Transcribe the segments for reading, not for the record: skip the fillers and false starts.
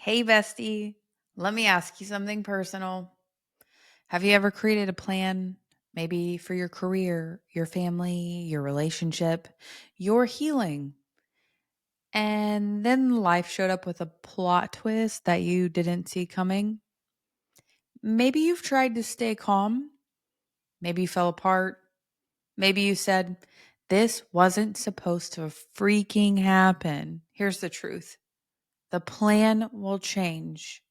Hey, bestie, let me ask you something personal. Have you ever created a plan, maybe for your career, your family, your relationship, your healing? And then life showed up with a plot twist that you didn't see coming? Maybe you've tried to stay calm. Maybe you fell apart. Maybe you said, this wasn't supposed to freaking happen. Here's the truth: the plan will change.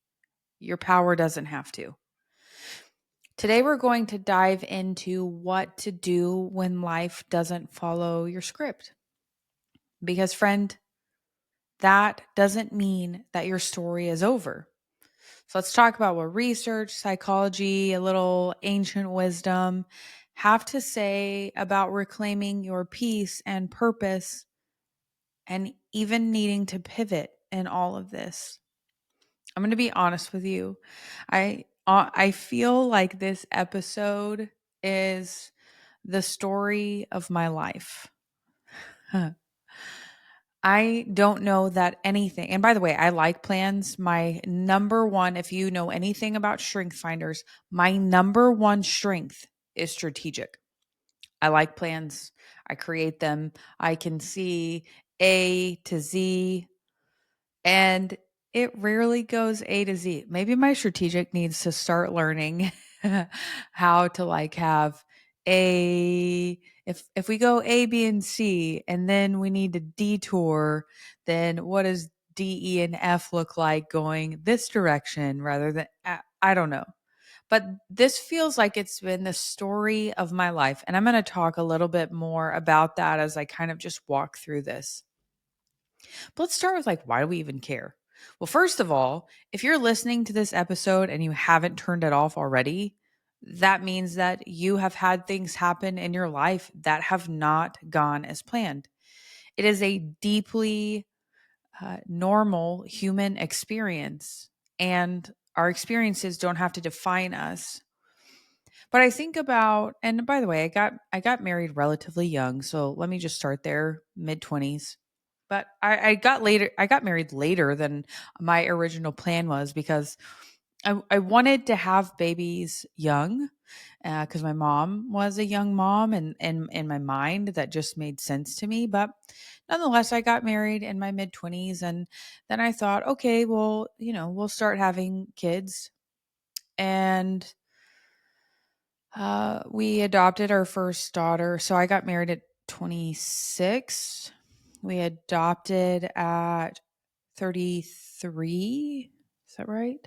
Your power doesn't have to. Today, we're going to dive into what to do when life doesn't follow your script. Because, friend, that doesn't mean that your story is over. So, let's talk about what research, psychology, a little ancient wisdom have to say about reclaiming your peace and purpose and even needing to pivot in all of this. I'm going to be honest with you. I feel like this episode is the story of my life. Huh. I don't know that anything. And by the way, I like plans. My number one, if you know anything about strength finders, my number one strength is strategic. I like plans. I create them. I can see A to Z. And it rarely goes A to Z. Maybe my strategic needs to start learning how to have a if we go A, B, and C, and then we need to detour, then what does D, E, and F look like going this direction rather than I don't know. But this feels like it's been the story of my life. And I'm going to talk a little bit more about that as I kind of just walk through this. But let's start with why do we even care? Well, first of all, if you're listening to this episode and you haven't turned it off already, that means that you have had things happen in your life that have not gone as planned. It is a deeply normal human experience, and our experiences don't have to define us. But I think about, and by the way, I got married relatively young, so let me just start there, mid-20s. But I got married later than my original plan was because I wanted to have babies young because my mom was a young mom, and in my mind that just made sense to me. But nonetheless, I got married in my mid-20s, and then I thought, okay, well, we'll start having kids. And we adopted our first daughter. So I got married at 26. We adopted at 33. Is that right?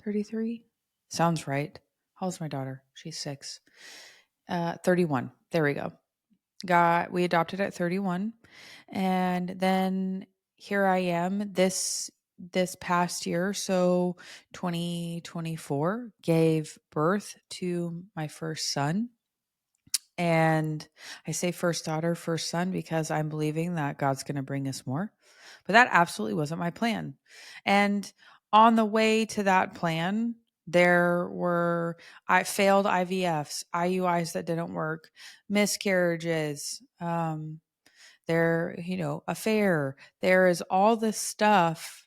33? Sounds right. How's my daughter? She's 6. 31. There we go. We adopted at 31. And then here I am this past year, so 2024, gave birth to my first son. And I say first daughter, first son because I'm believing that God's going to bring us more. But that absolutely wasn't my plan. And on the way to that plan, there were I failed IVFs, IUIs that didn't work, miscarriages, affair. There is all this stuff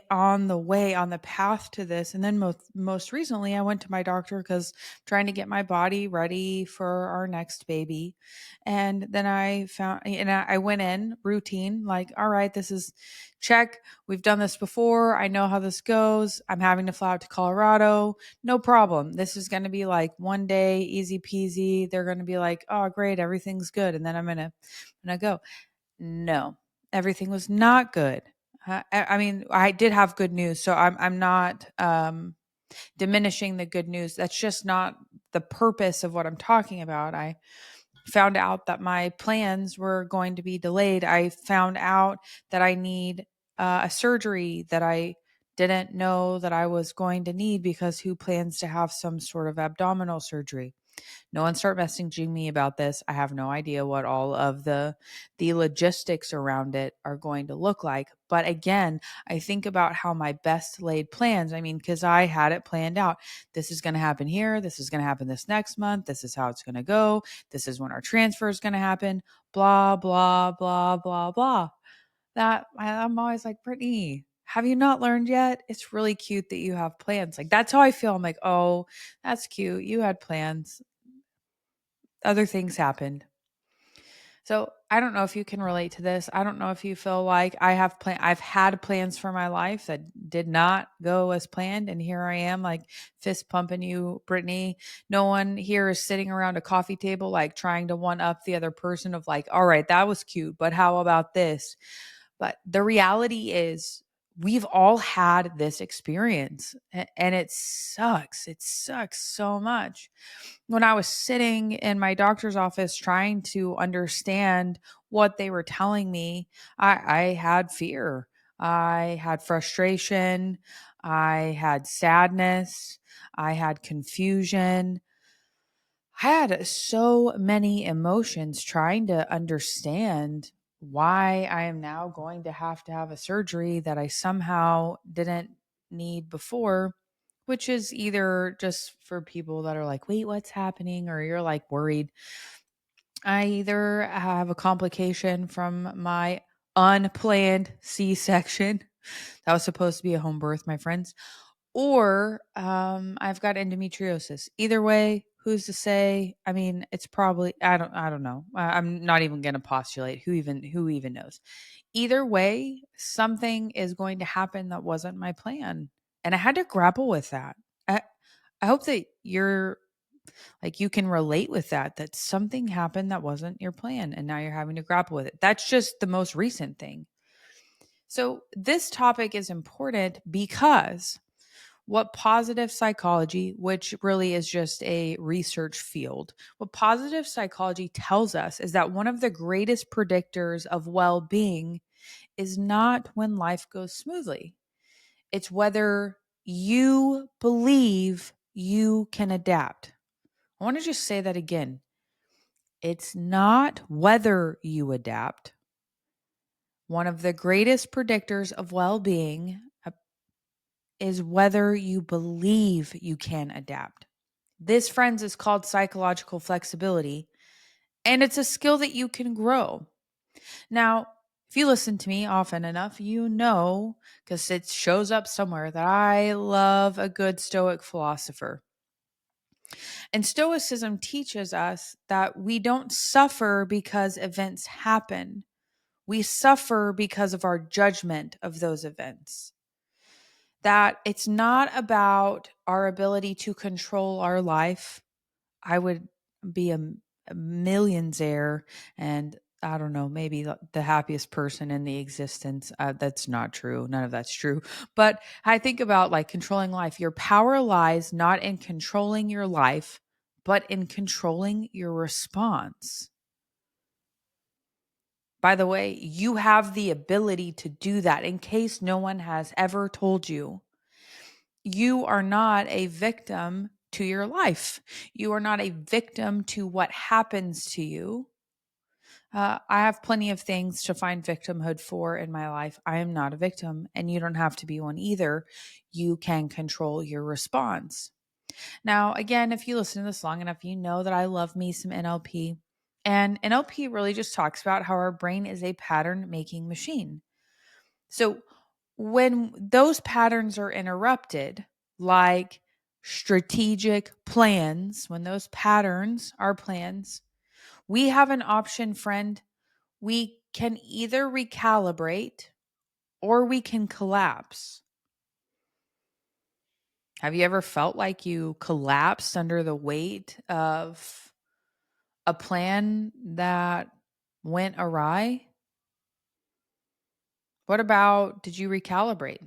on the way, on the path to this. And then most recently, I went to my doctor because trying to get my body ready for our next baby. And then I went in routine, all right, this is check. We've done this before. I know how this goes. I'm having to fly out to Colorado. No problem. This is going to be one day, easy peasy. They're going to be like, oh, great, everything's good. And then I'm going to go. No, everything was not good. I mean, I did have good news, so I'm not diminishing the good news. That's just not the purpose of what I'm talking about. I found out that my plans were going to be delayed. I found out that I need a surgery that I didn't know that I was going to need, because who plans to have some sort of abdominal surgery? No one start messaging me about this. I have no idea what all of the logistics around it are going to look like. But again, I think about how my best laid plans, because I had it planned out. This is going to happen here. This is going to happen this next month. This is how it's going to go. This is when our transfer is going to happen. Blah, blah, blah, blah, blah. I'm always like, Brittany, Have you not learned yet? It's really cute that you have plans. Like, that's how I feel. I'm like, oh, that's cute. You had plans. Other things happened. So I don't know if you can relate to this. I don't know if you feel like I've had plans for my life that did not go as planned. And here I am, like fist pumping you, Brittany. No one here is sitting around a coffee table, like trying to one up the other person of like, all right, that was cute, but how about this? But the reality is, we've all had this experience and it sucks. It sucks so much. When I was sitting in my doctor's office trying to understand what they were telling me, I had fear. I had frustration. I had sadness. I had confusion. I had so many emotions trying to understand why I am now going to have a surgery that I somehow didn't need before, which is either just for people that are like, wait, what's happening? Or you're like worried. I either have a complication from my unplanned C section. That was supposed to be a home birth, my friends, or I've got endometriosis. Either way, who's to say? I mean, it's probably I don't know. I'm not even going to postulate who even knows. Either way, something is going to happen that wasn't my plan, and I had to grapple with that. I I hope that you're like you can relate with that something happened that wasn't your plan and now you're having to grapple with it. That's just the most recent thing. So, this topic is important because what positive psychology, which really is just a research field, what positive psychology tells us is that one of the greatest predictors of well being is not when life goes smoothly, it's whether you believe you can adapt. I want to just say that again. It's not whether you adapt. One of the greatest predictors of well being is whether you believe you can adapt. This, friends, is called psychological flexibility, and it's a skill that you can grow. Now, if you listen to me often enough, you know, because it shows up somewhere, that I love a good Stoic philosopher. And Stoicism teaches us that we don't suffer because events happen, we suffer because of our judgment of those events. That it's not about our ability to control our life. I would be a millionaire and I don't know, maybe the happiest person in the existence. That's not true. None of that's true. But I think about like controlling life. Your power lies not in controlling your life, but in controlling your response. By the way, you have the ability to do that in case no one has ever told you. You are not a victim to your life. You are not a victim to what happens to you. I have plenty of things to find victimhood for in my life. I am not a victim, and you don't have to be one either. You can control your response. Now, again, if you listen to this long enough, you know that I love me some NLP. And NLP really just talks about how our brain is a pattern making machine. So when those patterns are interrupted, like strategic plans, when those patterns are plans, we have an option, friend. We can either recalibrate or we can collapse. Have you ever felt like you collapsed under the weight of a plan that went awry? What about, did you recalibrate?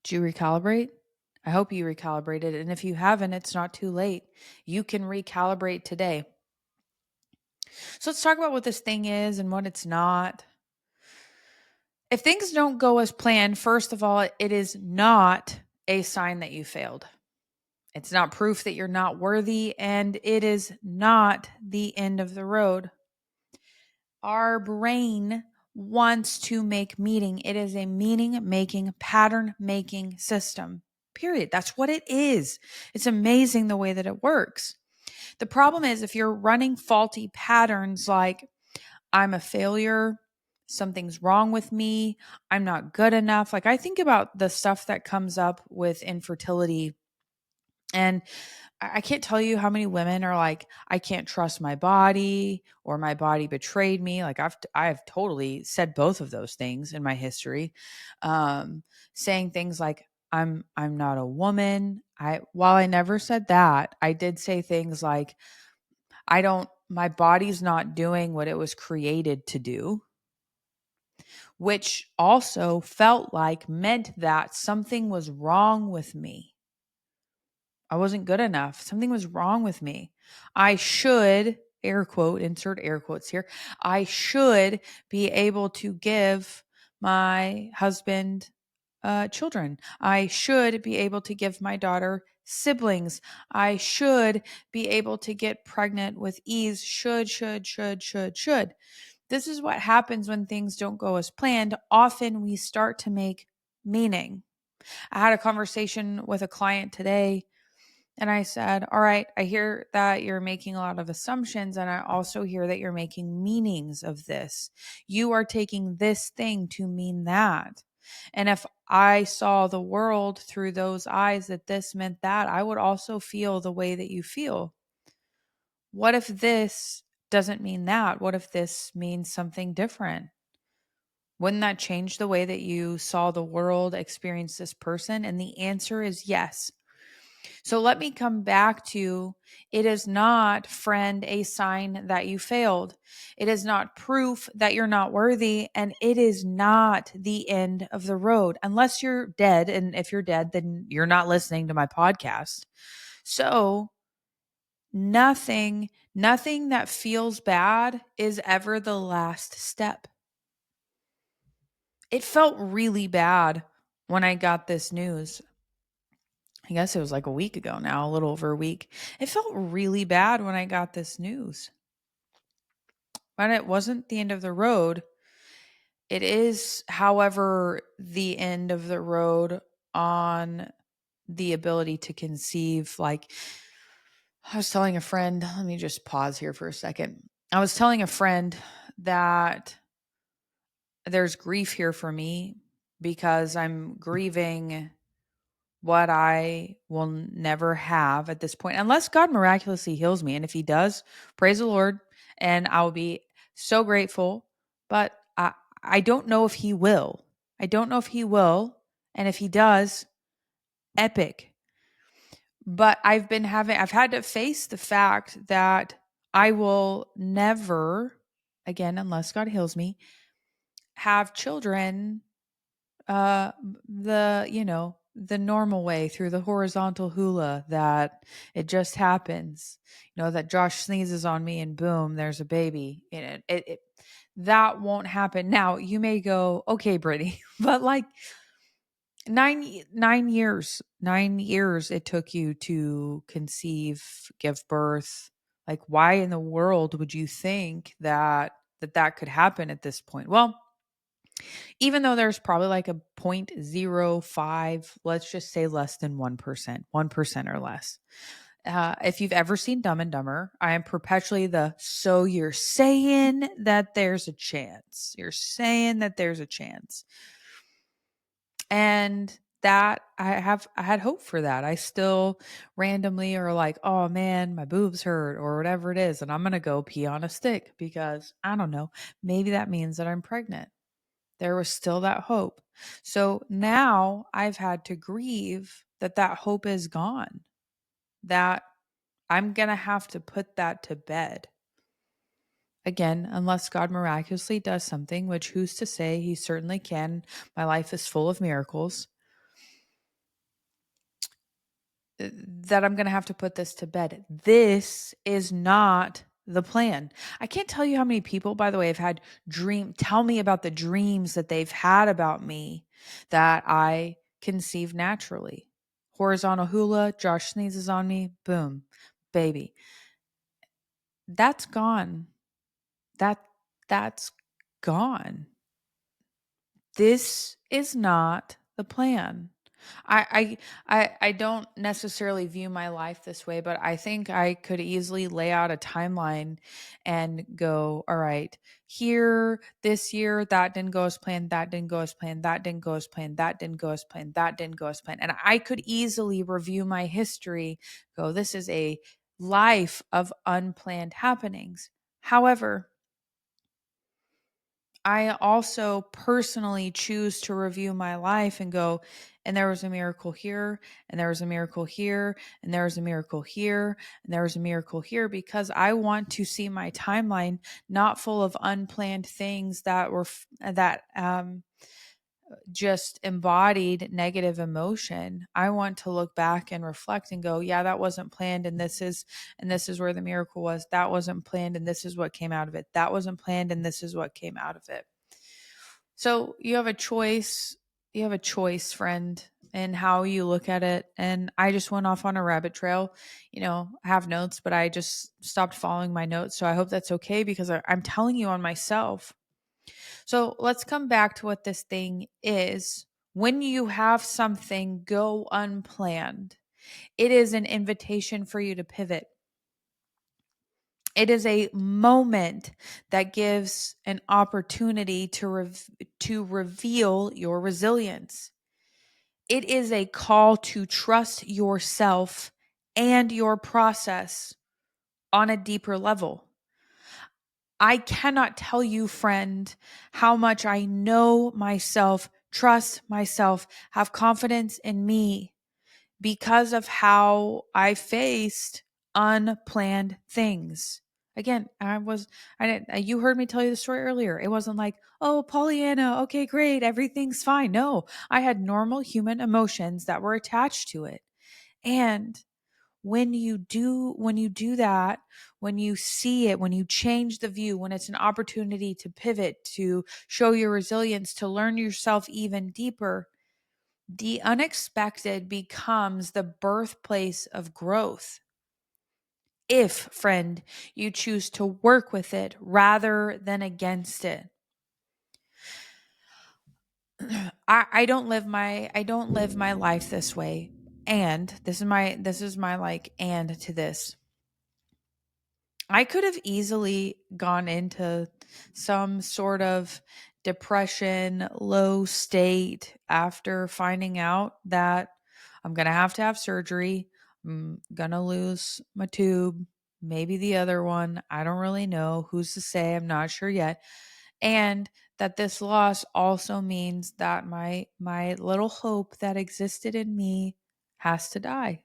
Did you recalibrate? I hope you recalibrated. And if you haven't, it's not too late. You can recalibrate today. So let's talk about what this thing is and what it's not. If things don't go as planned, first of all, it is not a sign that you failed. It's not proof that you're not worthy, and it is not the end of the road. Our brain wants to make meaning. It is a meaning making, pattern making system. Period. That's what it is. It's amazing the way that it works. The problem is if you're running faulty patterns like I'm a failure, something's wrong with me, I'm not good enough. Like I think about the stuff that comes up with infertility, and I can't tell you how many women are like, I can't trust my body, or my body betrayed me. Like I've totally said both of those things in my history. Um, Saying things like, I'm not a woman. While I never said that, I did say things like, my body's not doing what it was created to do, which also felt like meant that something was wrong with me. I wasn't good enough. Something was wrong with me. I should, air quote, insert air quotes here. I should be able to give my husband children. I should be able to give my daughter siblings. I should be able to get pregnant with ease. Should. This is what happens when things don't go as planned. Often we start to make meaning. I had a conversation with a client today, and I said, all right, I hear that you're making a lot of assumptions, and I also hear that you're making meanings of this. You are taking this thing to mean that. And if I saw the world through those eyes, that this meant that, I would also feel the way that you feel. What if this doesn't mean that? What if this means something different? Wouldn't that change the way that you saw the world, experience this person? And the answer is yes. So let me come back to, it is not, friend, a sign that you failed. It is not proof that you're not worthy. And it is not the end of the road, unless you're dead. And if you're dead, then you're not listening to my podcast. So nothing that feels bad is ever the last step. It felt really bad when I got this news. I guess it was like a week ago now, a little over a week. It felt really bad when I got this news. But it wasn't the end of the road. It is, however, the end of the road on the ability to conceive. Like, I was telling a friend, let me just pause here for a second. I was telling a friend that there's grief here for me because I'm grieving what I will never have at this point, unless God miraculously heals me. And if he does, praise the Lord, and I'll be so grateful. But I don't know if he will. I don't know if he will. And if he does, epic. But I've had to face the fact that I will never, again, unless God heals me, have children uh the normal way, through the horizontal hula, that it just happens, that Josh sneezes on me and boom, there's a baby in it. That won't happen. Now you may go, okay, Brittany, but like 9 years it took you to conceive, give birth. Like, why in the world would you think that could happen at this point? Well, even though there's probably like a 0.05, let's just say less than 1% or less. If you've ever seen Dumb and Dumber, I am perpetually so you're saying that there's a chance. You're saying that there's a chance. And that I had hope for that. I still randomly are like, oh man, my boobs hurt or whatever it is. And I'm going to go pee on a stick because I don't know, maybe that means that I'm pregnant. There was still that hope. So now I've had to grieve that hope is gone, that I'm going to have to put that to bed. Again, unless God miraculously does something, which who's to say? He certainly can. My life is full of miracles. That I'm going to have to put this to bed. This is not the plan. I can't tell you how many people, by the way, have had tell me about the dreams that they've had about me that I conceive naturally. Horizontal hula, Josh sneezes on me, boom, baby. That's gone. That's gone. This is not the plan. I don't necessarily view my life this way, but I think I could easily lay out a timeline and go, all right, here, this year, that didn't go as planned, that didn't go as planned, that didn't go as planned, that didn't go as planned, that didn't go as planned. And I could easily review my history, go, this is a life of unplanned happenings. However, I also personally choose to review my life and go, and there was a miracle here, and there was a miracle here, and there was a miracle here, and there was a miracle here, because I want to see my timeline not full of unplanned things that were just embodied negative emotion. I want to look back and reflect and go, yeah, that wasn't planned, and this is where the miracle was. That wasn't planned, and this is what came out of it. That wasn't planned, and this is what came out of it. So you have a choice. You have a choice, friend, in how you look at it. And I just went off on a rabbit trail. I have notes, but I just stopped following my notes. So I hope that's okay, because I'm telling you on myself. So let's come back to what this thing is. When you have something go unplanned, it is an invitation for you to pivot. It is a moment that gives an opportunity to reveal your resilience. It is a call to trust yourself and your process on a deeper level. I cannot tell you, friend, how much I know myself, trust myself, have confidence in me because of how I faced unplanned things. Again, you heard me tell you the story earlier. It wasn't like, oh, Pollyanna, okay, great, everything's fine. No, I had normal human emotions that were attached to it. And when you do that, when you see it, when you change the view, when it's an opportunity to pivot, to show your resilience, to learn yourself even deeper, the unexpected becomes the birthplace of growth. If, friend, you choose to work with it rather than against it. I don't live my life this way. And this is my like and to this. I could have easily gone into some sort of depression, low state after finding out that I'm going to have surgery. I'm going to lose my tube, maybe the other one. I don't really know. Who's to say? I'm not sure yet. And that this loss also means that my little hope that existed in me has to die.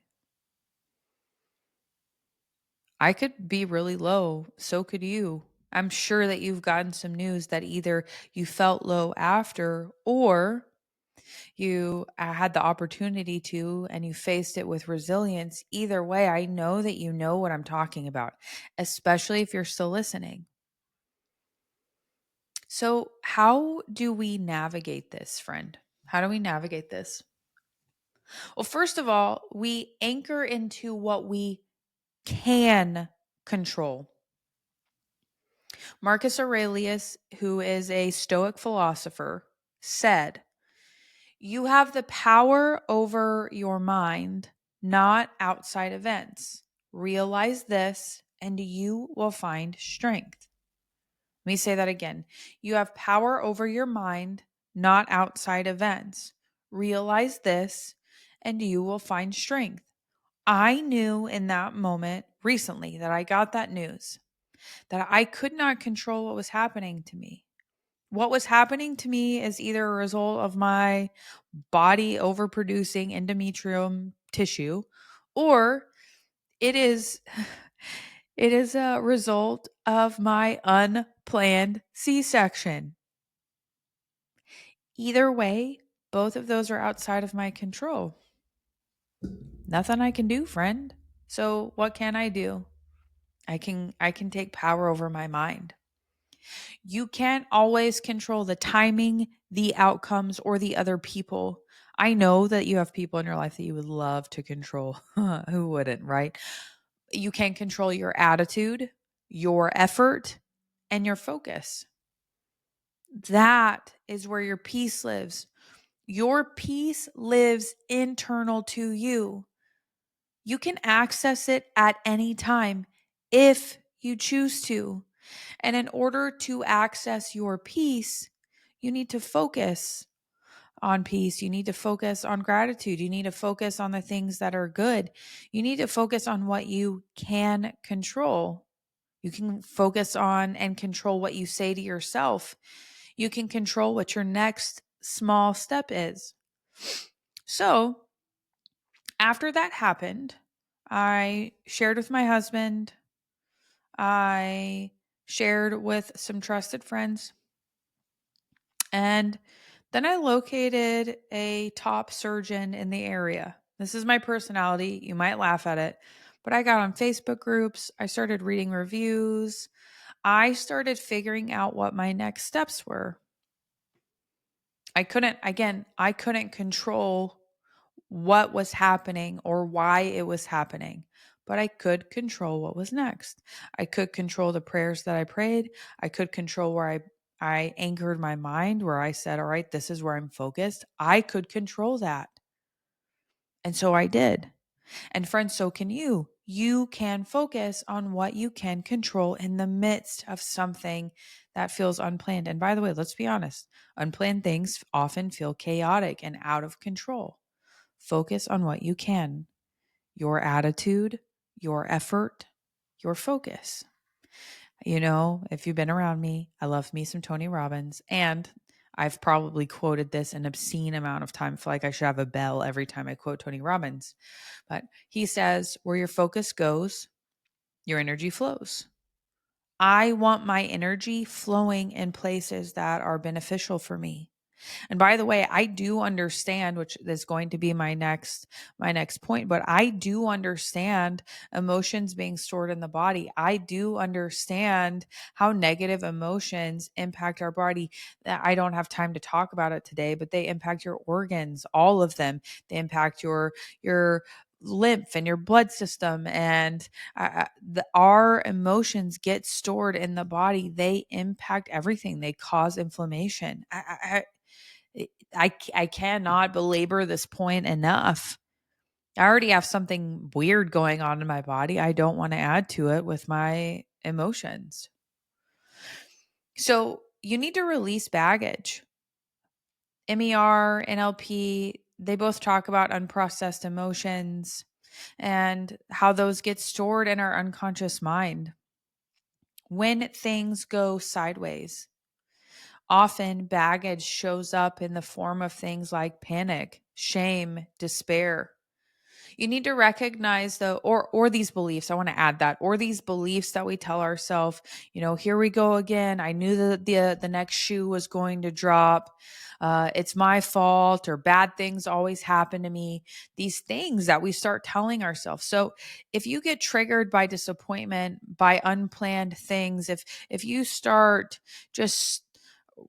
I could be really low. So could you. I'm sure that you've gotten some news that either you felt low after, or you had the opportunity to and you faced it with resilience. Either way, I know that you know what I'm talking about, especially if you're still listening. So, how do we navigate this, friend? How do we navigate this? Well, first of all, we anchor into what we can control. Marcus Aurelius, who is a Stoic philosopher, said, "You have the power over your mind, not outside events. Realize this, and you will find strength." Let me say that again. You have power over your mind, not outside events. Realize this, and you will find strength. I knew in that moment recently that I got that news that I could not control what was happening to me. What was happening to me is either a result of my body overproducing endometrium tissue, or it is it is a result of my unplanned C-section. Either way, both of those are outside of my control. Nothing I can do, friend. So what can I do? I can take power over my mind. You can't always control the timing, the outcomes, or the other people. I know that you have people in your life that you would love to control. Who wouldn't, right? You can control your attitude, your effort, and your focus. That is where your peace lives. Your peace lives internal to you. You can access it at any time if you choose to. And in order to access your peace, you need to focus on peace. You need to focus on gratitude. You need to focus on the things that are good. You need to focus on what you can control. You can focus on and control what you say to yourself. You can control what your next small step is. So, after that happened, I shared with my husband. I shared with some trusted friends. And then I located a top surgeon in the area. This is my personality. You might laugh at it, but I got on Facebook groups. I started reading reviews. I started figuring out what my next steps were. I couldn't control what was happening or why it was happening, but I could control what was next. I could control the prayers that I prayed. I could control where I anchored my mind, where I said, all right, this is where I'm focused. I could control that. And so I did. And friends, so can you. You can focus on what you can control in the midst of something that feels unplanned. And by the way, let's be honest, unplanned things often feel chaotic and out of control. Focus on what you can, your attitude, your effort, your focus. You know, if you've been around me, I love me some Tony Robbins. And I've probably quoted this an obscene amount of time. I feel like I should have a bell every time I quote Tony Robbins. But he says, where your focus goes, your energy flows. I want my energy flowing in places that are beneficial for me. And by the way, I do understand, which is going to be my next point, but I do understand emotions being stored in the body. I do understand how negative emotions impact our body. I don't have time to talk about it today, but they impact your organs, all of them. They impact your lymph and your blood system, and our emotions get stored in the body. They impact everything. They cause inflammation. I cannot belabor this point enough. I already have something weird going on in my body. I don't want to add to it with my emotions. So you need to release baggage. MER, NLP, they both talk about unprocessed emotions and how those get stored in our unconscious mind. When things go sideways, often baggage shows up in the form of things like panic, shame, despair. You need to recognize or these beliefs. I want to add that, or these beliefs that we tell ourselves, here we go again. I knew that the next shoe was going to drop. It's my fault, or bad things always happen to me. These things that we start telling ourselves. So if you get triggered by disappointment, by unplanned things, if you start just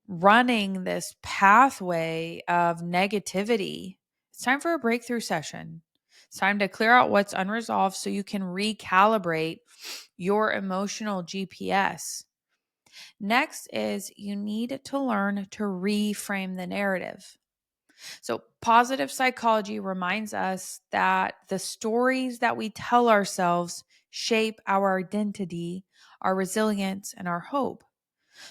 running this pathway of negativity, it's time for a breakthrough session. It's time to clear out what's unresolved so you can recalibrate your emotional GPS. Next is you need to learn to reframe the narrative. So, positive psychology reminds us that the stories that we tell ourselves shape our identity, our resilience, and our hope.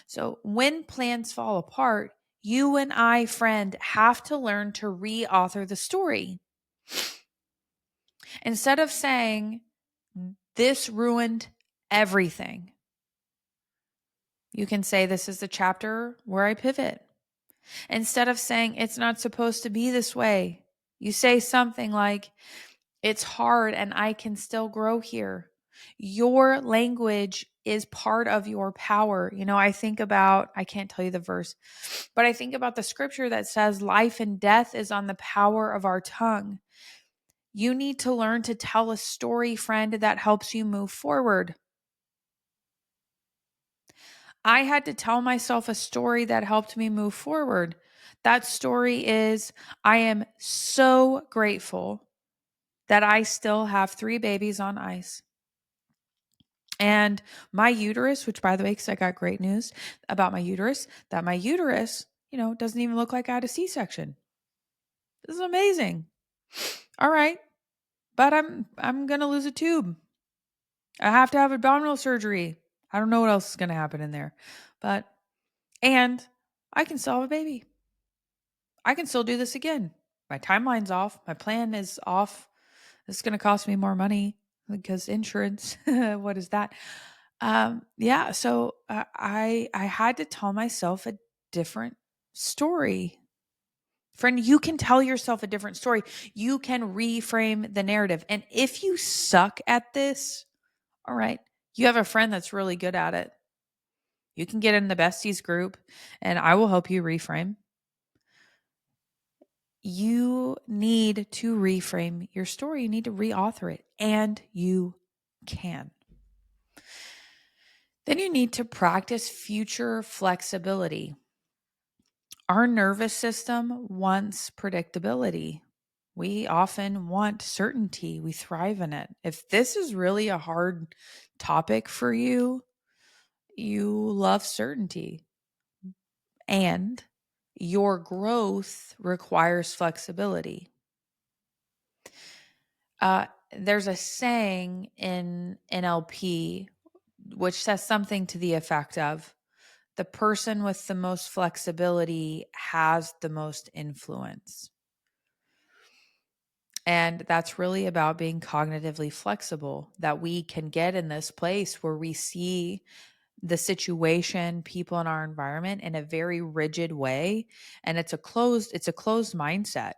So, when plans fall apart, you and I, friend, have to learn to reauthor the story. Instead of saying, this ruined everything, you can say, this is the chapter where I pivot. Instead of saying, it's not supposed to be this way, you say something like, it's hard and I can still grow here. Your language is part of your power. I can't tell you the verse, but I think about the scripture that says life and death is on the power of our tongue. You need to learn to tell a story, friend, that helps you move forward. I had to tell myself a story that helped me move forward. That story is, I am so grateful that I still have 3 babies on ice. And my uterus, which by the way, because I got great news about my uterus, that my uterus, doesn't even look like I had a C-section. This is amazing. All right. But I'm going to lose a tube. I have to have abdominal surgery. I don't know what else is going to happen in there. But and I can still have a baby. I can still do this again. My timeline's off. My plan is off. This is going to cost me more money because insurance. What is that? Yeah. So I had to tell myself a different story. Friend, you can tell yourself a different story. You can reframe the narrative. And if you suck at this, all right, you have a friend that's really good at it. You can get in the besties group and I will help you reframe. You need to reframe your story. You need to reauthor it, and you can. Then you need to practice future flexibility. Our nervous system wants predictability. We often want certainty. We thrive in it. If this is really a hard topic for you, you love certainty. And your growth requires flexibility. There's a saying in NLP which says something to the effect of the person with the most flexibility has the most influence. And that's really about being cognitively flexible, that we can get in this place where we see the situation, people in our environment in a very rigid way. And it's a closed mindset.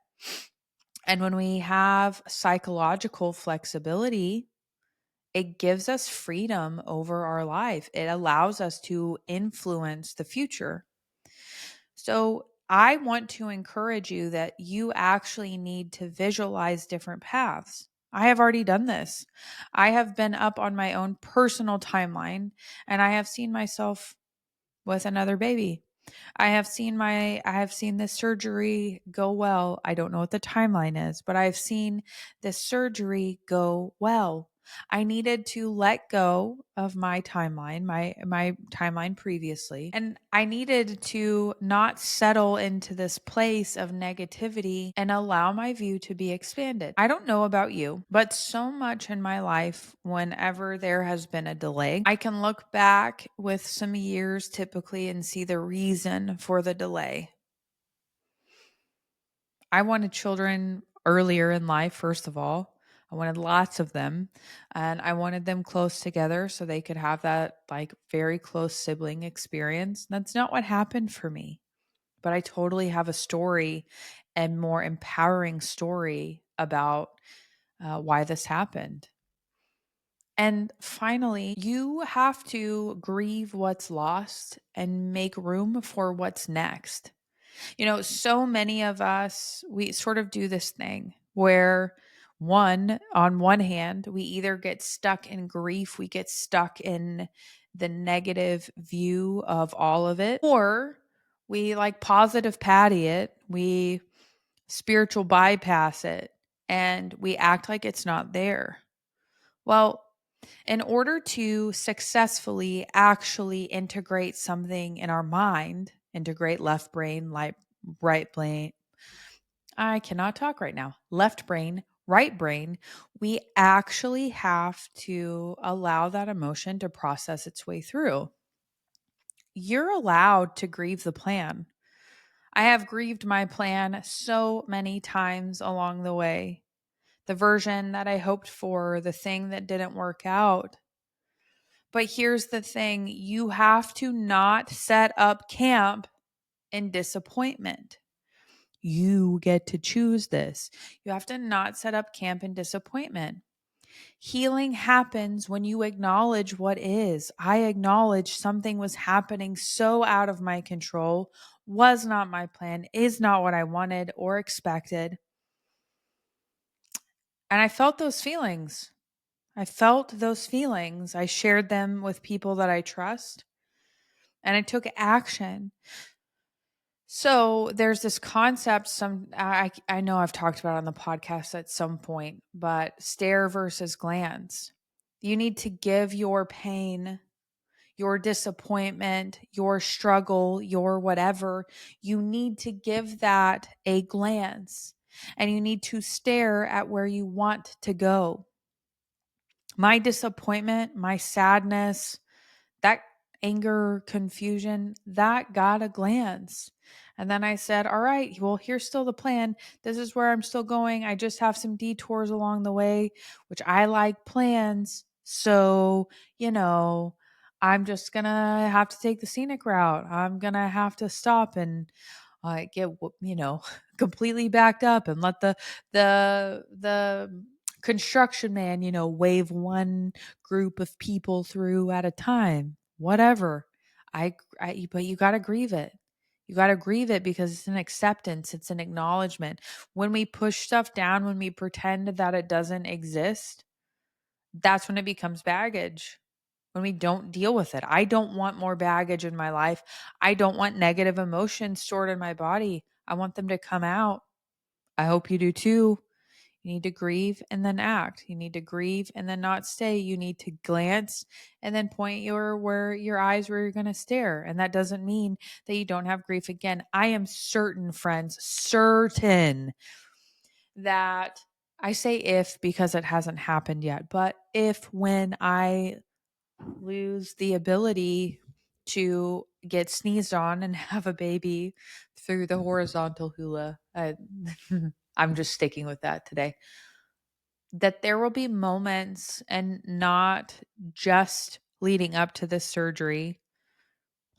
And when we have psychological flexibility, it gives us freedom over our life. It allows us to influence the future. So I want to encourage you that you actually need to visualize different paths. I have already done this. I have been up on my own personal timeline and I have seen myself with another baby. I have seen this surgery go well. I don't know what the timeline is, but I've seen this surgery go well. I needed to let go of my timeline, my timeline previously, and I needed to not settle into this place of negativity and allow my view to be expanded. I don't know about you, but so much in my life, whenever there has been a delay, I can look back with some years typically and see the reason for the delay. I wanted children earlier in life, first of all. I wanted lots of them, and I wanted them close together so they could have that like very close sibling experience. That's not what happened for me, but I totally have a story and more empowering story about why this happened. And finally, you have to grieve what's lost and make room for what's next. So many of us, we sort of do this thing where on one hand, we either get stuck in grief, we get stuck in the negative view of all of it, or we like positive patty it, we spiritual bypass it, and we act like it's not there. Well, in order to successfully actually integrate something in our mind, integrate left brain, right brain, I cannot talk right now, left brain, right brain, we actually have to allow that emotion to process its way through. You're allowed to grieve the plan. I have grieved my plan so many times along the way. The version that I hoped for, the thing that didn't work out. But here's the thing, you have to not set up camp in disappointment. You get to choose this. You have to not set up camp in disappointment. Healing happens when you acknowledge what is. I acknowledge something was happening so out of my control, was not my plan, is not what I wanted or expected. And I felt those feelings. I shared them with people that I trust, and I took action. So there's this concept, I know I've talked about it on the podcast at some point, but stare versus glance. You need to give your pain, your disappointment, your struggle, your whatever, you need to give that a glance. and you need to stare at where you want to go. My disappointment, my sadness, that anger, confusion, that got a glance. And then I said, all right, well, here's still the plan. This is where I'm still going. I just have some detours along the way, which I like plans. So, I'm just going to have to take the scenic route. I'm going to have to stop and get, completely backed up and let the construction man, wave one group of people through at a time, whatever. But you got to grieve it. You got to grieve it because it's an acceptance. It's an acknowledgement. When we push stuff down, when we pretend that it doesn't exist, that's when it becomes baggage. When we don't deal with it. I don't want more baggage in my life. I don't want negative emotions stored in my body. I want them to come out. I hope you do too. You need to grieve and then act. You need to grieve and then not stay. You need to glance and then point your eyes where you're going to stare. And that doesn't mean that you don't have grief again. I am certain, friends, certain that I say if because it hasn't happened yet, but if when I lose the ability to get sneezed on and have a baby through the horizontal hula, I'm just sticking with that today, that there will be moments and not just leading up to this surgery,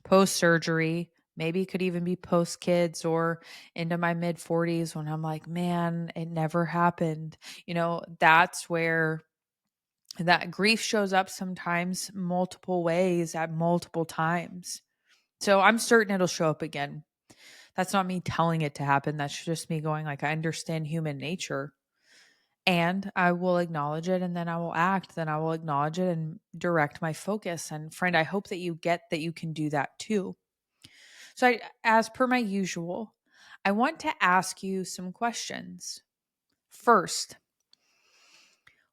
post surgery, maybe it could even be post kids or into my mid 40s when I'm like, man, it never happened. That's where that grief shows up sometimes multiple ways at multiple times. So I'm certain it'll show up again. That's not me telling it to happen. That's just me going like, I understand human nature. And I will acknowledge it and then I will act. Then I will acknowledge it and direct my focus. And friend, I hope that you get that you can do that too. So as per my usual, I want to ask you some questions. First,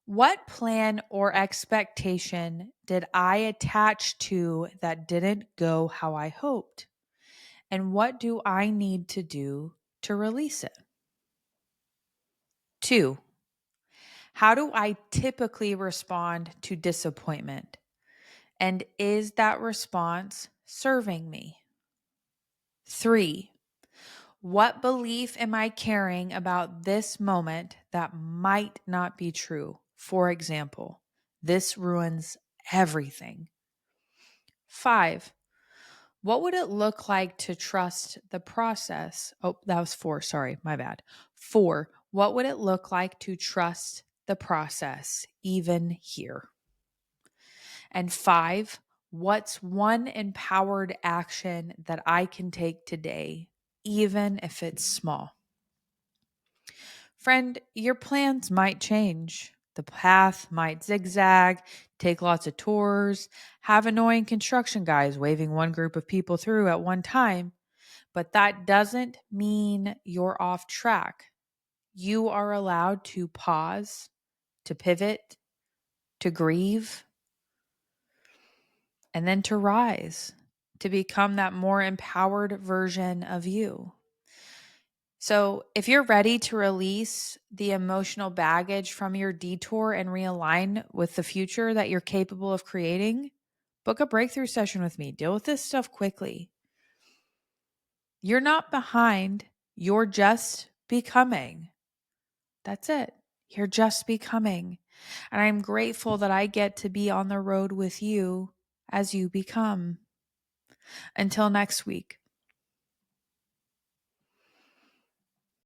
what plan or expectation did I attach to that didn't go how I hoped? And what do I need to do to release it? 2, how do I typically respond to disappointment? And is that response serving me? 3, what belief am I carrying about this moment that might not be true? For example, this ruins everything. 5, what would it look like to trust the process? Oh, that was 4. Sorry, my bad. 4, what would it look like to trust the process even here? And 5, what's one empowered action that I can take today, even if it's small? Friend, your plans might change. The path might zigzag, take lots of tours, have annoying construction guys waving one group of people through at one time, but that doesn't mean you're off track. You are allowed to pause, to pivot, to grieve, and then to rise, to become that more empowered version of you. So, if you're ready to release the emotional baggage from your detour and realign with the future that you're capable of creating, book a breakthrough session with me. Deal with this stuff quickly. You're not behind, you're just becoming. That's it. You're just becoming. And I'm grateful that I get to be on the road with you as you become. Until next week.